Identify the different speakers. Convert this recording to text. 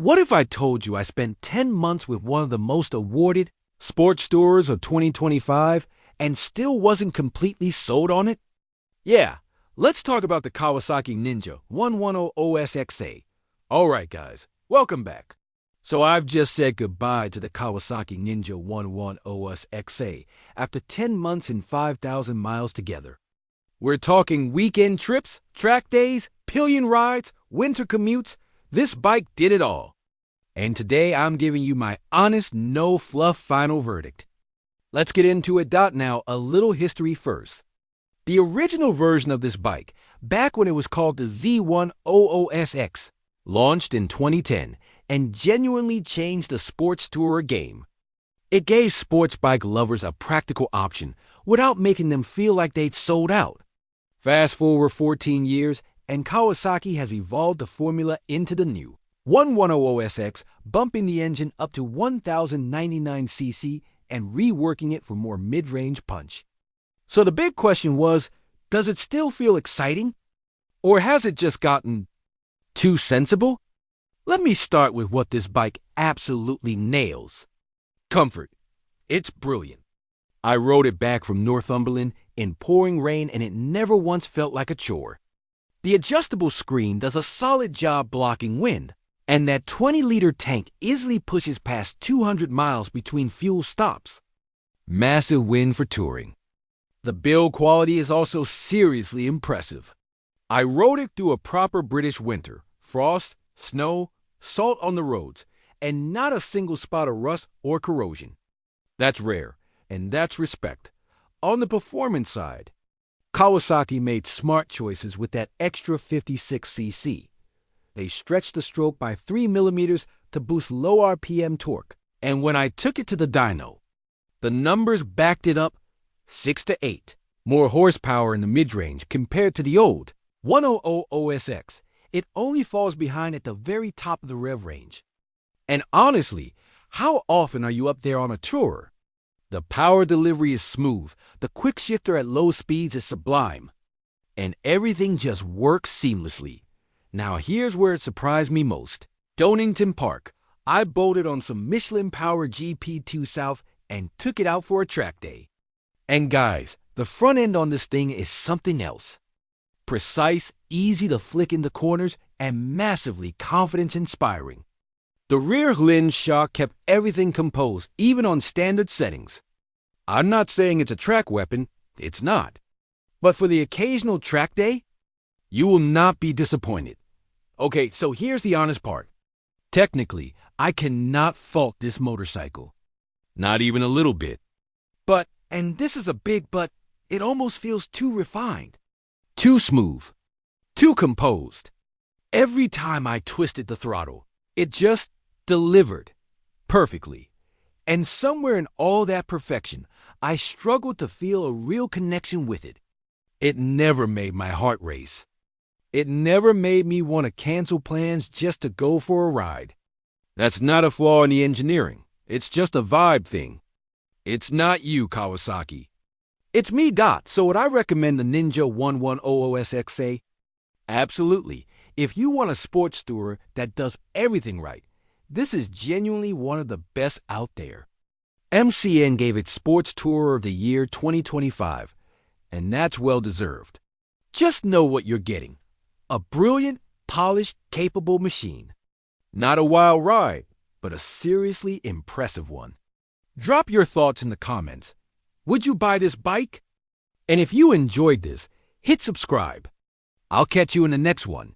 Speaker 1: What if I told you I spent 10 months with one of the most awarded sports tourers of 2025 and still wasn't completely sold on it? Yeah, let's talk about the Kawasaki Ninja 110 OSXA. Alright guys, welcome back. So I've just said goodbye to the Kawasaki Ninja 110 OSXA after 10 months and 5,000 miles together. We're talking weekend trips, track days, pillion rides, winter commutes. This bike did it all. And today I'm giving you my honest, no-fluff final verdict. Let's get into it. Now, a little history first. The original version of this bike, back when it was called the Z100SX, launched in 2010 and genuinely changed the sports tourer game. It gave sports bike lovers a practical option without making them feel like they'd sold out. Fast forward 14 years, and Kawasaki has evolved the formula into the new 110SX, bumping the engine up to 1,099 cc and reworking it for more mid-range punch. So the big question was, does it still feel exciting? Or has it just gotten too sensible? Let me start with what this bike absolutely nails. Comfort. It's brilliant. I rode it back from Northumberland in pouring rain and it never once felt like a chore. The adjustable screen does a solid job blocking wind, and that 20-liter tank easily pushes past 200 miles between fuel stops. Massive win for touring. The build quality is also seriously impressive. I rode it through a proper British winter, frost, snow, salt on the roads, and not a single spot of rust or corrosion. That's rare, and that's respect. On the performance side, Kawasaki made smart choices with that extra 56cc. They stretched the stroke by 3 millimeters to boost low RPM torque, and when I took it to the dyno, the numbers backed it up 6 to 8. More horsepower in the mid-range compared to the old 100 OSX. It only falls behind at the very top of the rev range. And honestly, how often are you up there on a tourer? The power delivery is smooth, the quick shifter at low speeds is sublime, and everything just works seamlessly. Now here's where it surprised me most. Donington Park. I bolted on some Michelin Power GP2 South and took it out for a track day. And guys, the front end on this thing is something else. Precise, easy to flick into corners, and massively confidence-inspiring. The rear lens shock kept everything composed, even on standard settings. I'm not saying it's a track weapon, it's not. But for the occasional track day, you will not be disappointed. Okay, so here's the honest part. Technically, I cannot fault this motorcycle. Not even a little bit. But, and this is a big but, it almost feels too refined. Too smooth. Too composed. Every time I twisted the throttle, it just delivered perfectly. And somewhere in all that perfection, I struggled to feel a real connection with it. It never made my heart race. It never made me want to cancel plans just to go for a ride. That's not a flaw in the engineering. It's just a vibe thing. It's not you, Kawasaki. It's me, Dot. So would I recommend the Ninja 110 OSXA? Absolutely. If you want a sports tourer that does everything right, this is genuinely one of the best out there. MCN gave it Sports Tourer of the Year 2025, and that's well deserved. Just know what you're getting. A brilliant, polished, capable machine. Not a wild ride, but a seriously impressive one. Drop your thoughts in the comments. Would you buy this bike? And if you enjoyed this, hit subscribe. I'll catch you in the next one.